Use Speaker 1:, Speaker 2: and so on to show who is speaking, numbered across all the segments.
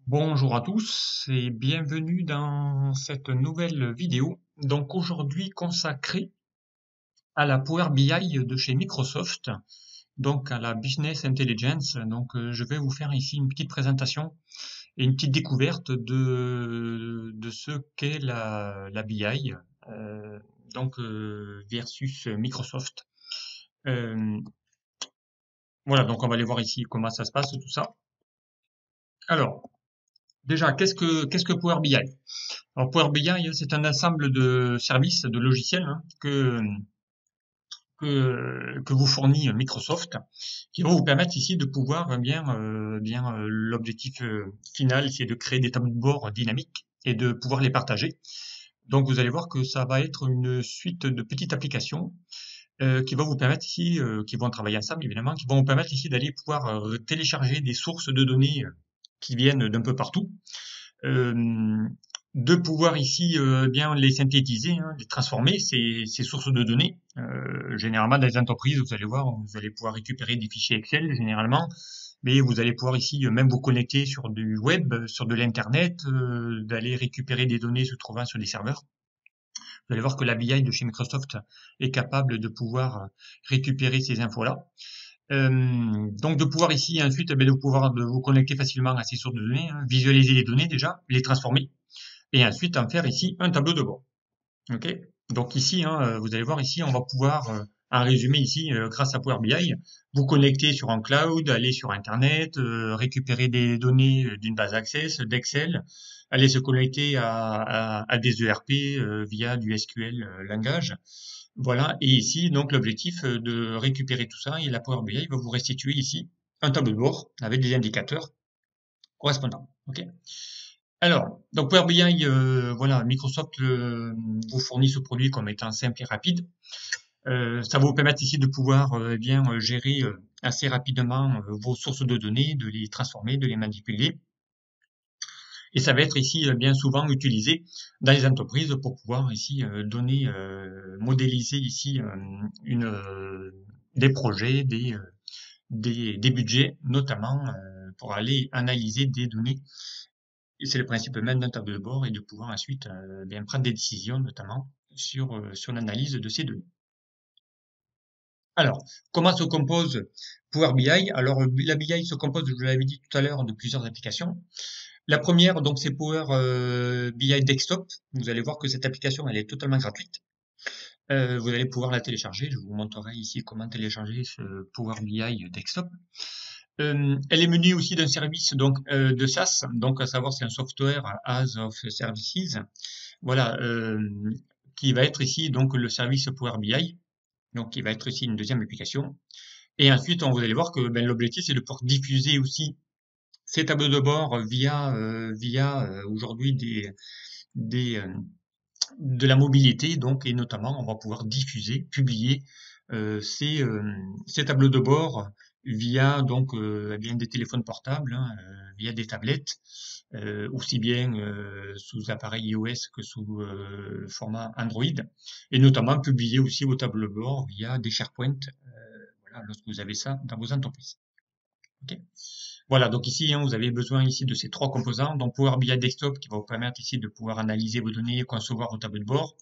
Speaker 1: Bonjour à tous et bienvenue dans cette nouvelle vidéo. Donc aujourd'hui consacrée à la Power BI de chez Microsoft, donc à la Business Intelligence. Donc je vais vous faire ici une petite présentation et une petite découverte de ce qu'est la BI, euh, versus Microsoft. Euh, voilà, donc on va aller voir ici comment ça se passe tout ça. Alors, déjà, qu'est-ce que Power BI? Alors Power BI, c'est un ensemble de services, de logiciels que vous fournit Microsoft, qui vont vous permettre ici de pouvoir l'objectif final, c'est de créer des tableaux de bord dynamiques et de pouvoir les partager. Donc vous allez voir que ça va être une suite de petites applications qui vont vous permettre ici, qui vont travailler ensemble évidemment, qui vont vous permettre ici d'aller pouvoir télécharger des sources de données qui viennent d'un peu partout, euh, de pouvoir ici bien les synthétiser, hein, les transformer, ces sources de données. Généralement, dans les entreprises, vous allez voir, vous allez pouvoir récupérer des fichiers Excel, généralement, mais vous allez pouvoir ici même vous connecter sur du web, sur de l'Internet, d'aller récupérer des données se trouvant sur des serveurs. Vous allez voir que la BI de chez Microsoft est capable de pouvoir récupérer ces infos-là. Donc de pouvoir ici ensuite de vous connecter facilement à ces sources de données, hein, visualiser les données déjà, les transformer et ensuite en faire ici un tableau de bord. Ok. Donc ici, hein, vous allez voir ici, on va pouvoir, en résumé ici, grâce à Power BI, vous connecter sur un cloud, aller sur Internet, récupérer des données d'une base Access, d'Excel, aller se connecter à des ERP via du SQL langage. Voilà. Et ici, donc l'objectif de récupérer tout ça et la Power BI va vous restituer ici un tableau de bord avec des indicateurs correspondants. Ok. Alors, donc Power BI, voilà, Microsoft vous fournit ce produit comme étant simple et rapide. Ça va vous permettre ici de pouvoir gérer assez rapidement vos sources de données, de les transformer, de les manipuler. Et ça va être ici bien souvent utilisé dans les entreprises pour pouvoir ici modéliser ici des projets, des budgets, notamment pour aller analyser des données. Et c'est le principe même d'un tableau de bord et de pouvoir ensuite bien prendre des décisions, notamment sur l'analyse de ces données. Alors, comment se compose Power BI? Alors, la BI se compose, je vous l'avais dit tout à l'heure, de plusieurs applications. La première, donc, c'est Power BI Desktop. Vous allez voir que cette application, elle est totalement gratuite. Vous allez pouvoir la télécharger. Je vous montrerai ici comment télécharger ce Power BI Desktop. Elle est munie aussi d'un service donc de SaaS, donc à savoir c'est un software as of services, voilà, qui va être ici donc le service Power BI, donc qui va être ici une deuxième application. Et ensuite, vous allez voir que l'objectif c'est de pouvoir diffuser aussi ces tableaux de bord via aujourd'hui des de la mobilité, donc, et notamment on va pouvoir diffuser, publier ces tableaux de bord via donc bien des téléphones portables, hein, via des tablettes, aussi bien sous appareil iOS que sous format Android, et notamment publier aussi vos tableaux de bord via des SharePoint, voilà, lorsque vous avez ça dans vos entreprises. Ok. Voilà, donc ici, hein, vous avez besoin ici de ces trois composants. Donc Power BI Desktop qui va vous permettre ici de pouvoir analyser vos données et concevoir vos tableaux de bord.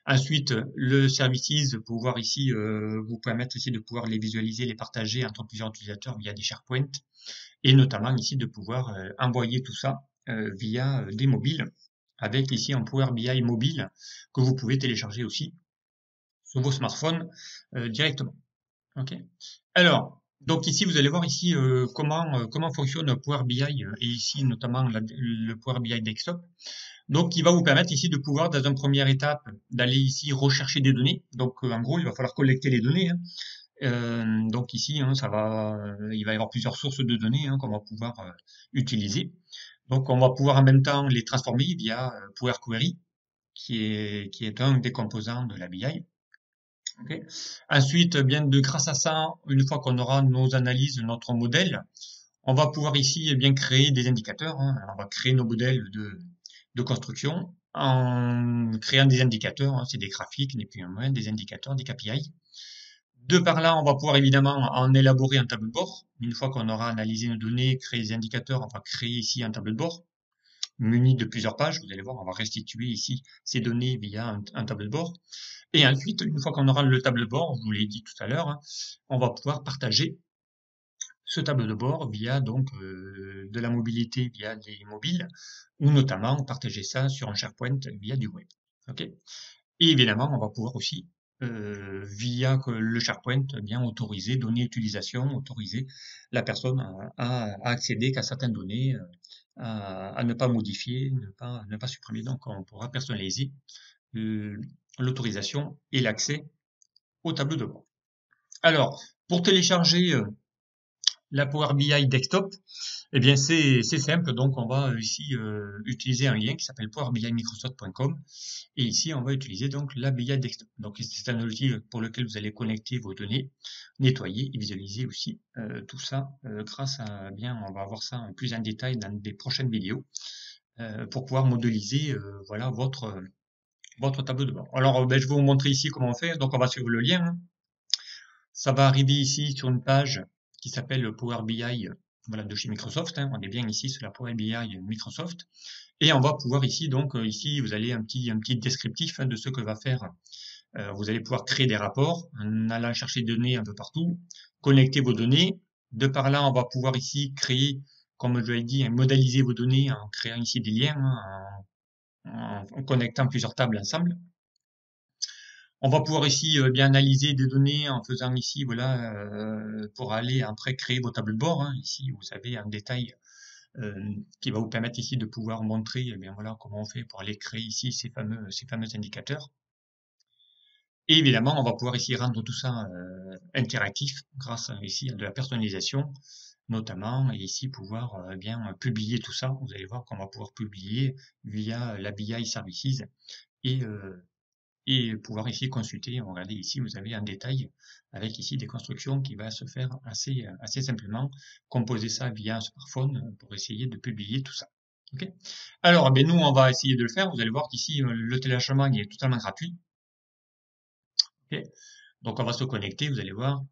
Speaker 1: Ensuite, le Services, pouvoir ici vous permettre ici de pouvoir les visualiser, les partager entre plusieurs utilisateurs via des SharePoint, et notamment ici de pouvoir envoyer tout ça via des mobiles, avec ici un Power BI mobile que vous pouvez télécharger aussi sur vos smartphones directement. Ok. Alors, donc ici, vous allez voir ici comment fonctionne Power BI et ici notamment le Power BI Desktop. Donc, il va vous permettre ici de pouvoir, dans une première étape, d'aller ici rechercher des données. Donc, en gros, il va falloir collecter les données, hein. Donc ici, hein, il va y avoir plusieurs sources de données hein, qu'on va pouvoir utiliser. Donc, on va pouvoir en même temps les transformer via Power Query, qui est un des composants de la BI. Okay. Ensuite, grâce à ça, une fois qu'on aura nos analyses, notre modèle, on va pouvoir ici créer des indicateurs, hein. On va créer nos modèles de construction en créant des indicateurs, hein. C'est des graphiques, ni plus ni moins, des indicateurs, des KPI. De par là, on va pouvoir évidemment en élaborer un tableau de bord. Une fois qu'on aura analysé nos données, créé des indicateurs, on va créer ici un tableau de bord muni de plusieurs pages. Vous allez voir, on va restituer ici ces données via un tableau de bord. Et ensuite, une fois qu'on aura le tableau de bord, je vous l'ai dit tout à l'heure, hein, on va pouvoir partager ce tableau de bord via donc de la mobilité via des mobiles, ou notamment partager ça sur un SharePoint via du web. Ok. Et évidemment, on va pouvoir aussi via le SharePoint bien autoriser, donner utilisation, autoriser la personne à accéder qu'à certaines données, à ne pas modifier, ne pas supprimer. Donc, on pourra personnaliser l'autorisation et l'accès au tableau de bord. Alors, pour télécharger la Power BI Desktop, eh bien c'est simple. Donc, on va ici utiliser un lien qui s'appelle powerbimicrosoft.com et ici, on va utiliser donc la BI Desktop. Donc, c'est un outil pour lequel vous allez connecter vos données, nettoyer et visualiser aussi tout ça grâce à, on va voir ça plus en détail dans des prochaines vidéos pour pouvoir modéliser voilà votre tableau de bord. Alors, je vais vous montrer ici comment on fait. Donc, on va suivre le lien. Hein. Ça va arriver ici sur une page qui s'appelle Power BI voilà, de chez Microsoft. Hein. On est bien ici sur la Power BI Microsoft. Et on va pouvoir ici, donc ici, vous allez un petit descriptif hein, de ce que va faire. Vous allez pouvoir créer des rapports en allant chercher des données un peu partout, connecter vos données. De par là, on va pouvoir ici créer, comme je l'ai dit, modéliser vos données en créant ici des liens, hein, en connectant plusieurs tables ensemble. On va pouvoir ici bien analyser des données en faisant ici, voilà, pour aller après créer vos tableaux de bord. Hein. Ici, vous avez un détail qui va vous permettre ici de pouvoir montrer, eh bien voilà, comment on fait pour aller créer ici ces fameux indicateurs. Et évidemment, on va pouvoir ici rendre tout ça interactif grâce ici à de la personnalisation, notamment, et ici pouvoir bien publier tout ça. Vous allez voir qu'on va pouvoir publier via la BI Services et pouvoir ici consulter. Regardez ici, vous avez un détail avec ici des constructions qui va se faire assez simplement. Composer ça via un smartphone pour essayer de publier tout ça. Okay. Alors, ben nous, on va essayer de le faire. Vous allez voir qu'ici, le téléchargement est totalement gratuit. Okay. Donc, on va se connecter. Vous allez voir.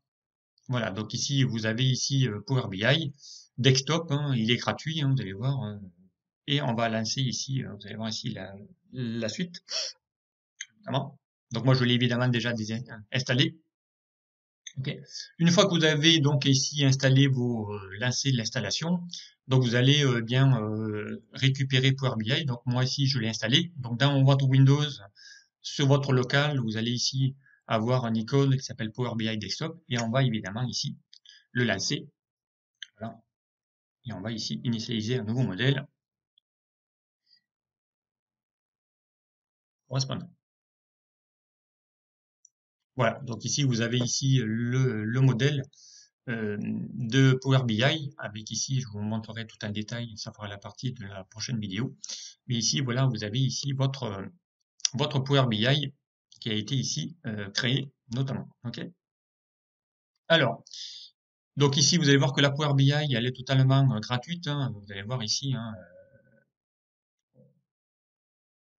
Speaker 1: Voilà. Donc ici, vous avez ici Power BI Desktop. Hein, il est gratuit. Hein, vous allez voir. Et on va lancer ici. Vous allez voir ici la suite. Notamment. Donc moi, je l'ai évidemment déjà installé. Okay. Une fois que vous avez donc ici installé vos lancé l'installation, donc vous allez bien récupérer Power BI. Donc moi ici, je l'ai installé. Donc dans votre Windows, sur votre local, vous allez ici avoir un icône qui s'appelle Power BI Desktop et on va évidemment ici le lancer. Voilà. Et on va ici initialiser un nouveau modèle correspondant. Voilà, donc ici vous avez ici le modèle de Power BI avec ici, je vous montrerai tout un détail, ça fera la partie de la prochaine vidéo. Mais ici, voilà, vous avez ici votre Power BI qui a été ici créé notamment. Ok. Alors, donc ici vous allez voir que la Power BI elle est totalement gratuite. Hein, vous allez voir ici. Hein,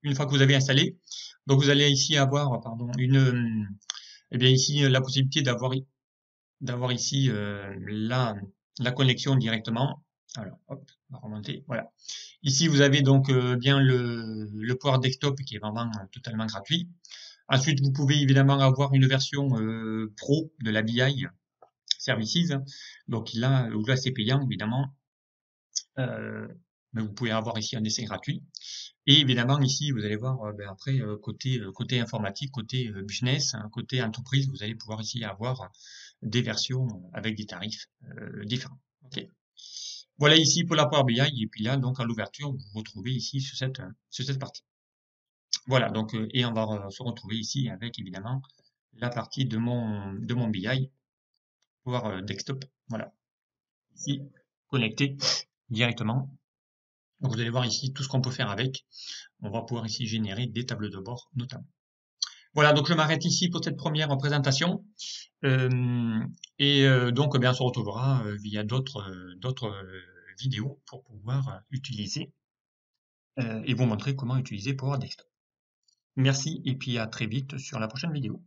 Speaker 1: une fois que vous avez installé, donc vous allez ici avoir, pardon, eh bien ici la possibilité d'avoir ici la connexion directement. Alors, hop, on va remonter. Voilà. Ici, vous avez donc bien le Power Desktop qui est vraiment totalement gratuit. Ensuite, vous pouvez évidemment avoir une version pro de la BI Services. Donc là c'est payant évidemment. Mais vous pouvez avoir ici un essai gratuit. Et évidemment, ici, vous allez voir, après, côté informatique, côté business, hein, côté entreprise, vous allez pouvoir ici avoir des versions avec des tarifs différents. Okay. Voilà ici pour la Power BI, et puis là, donc à l'ouverture, vous retrouvez ici sur cette partie. Voilà, donc, et on va se retrouver ici avec évidemment la partie de mon BI, Power Desktop, voilà, ici, connecté directement. Donc vous allez voir ici tout ce qu'on peut faire avec. On va pouvoir ici générer des tableaux de bord notamment. Voilà, donc je m'arrête ici pour cette première présentation. Donc, on se retrouvera via d'autres vidéos pour pouvoir utiliser et vous montrer comment utiliser Power Desktop. Merci et puis à très vite sur la prochaine vidéo.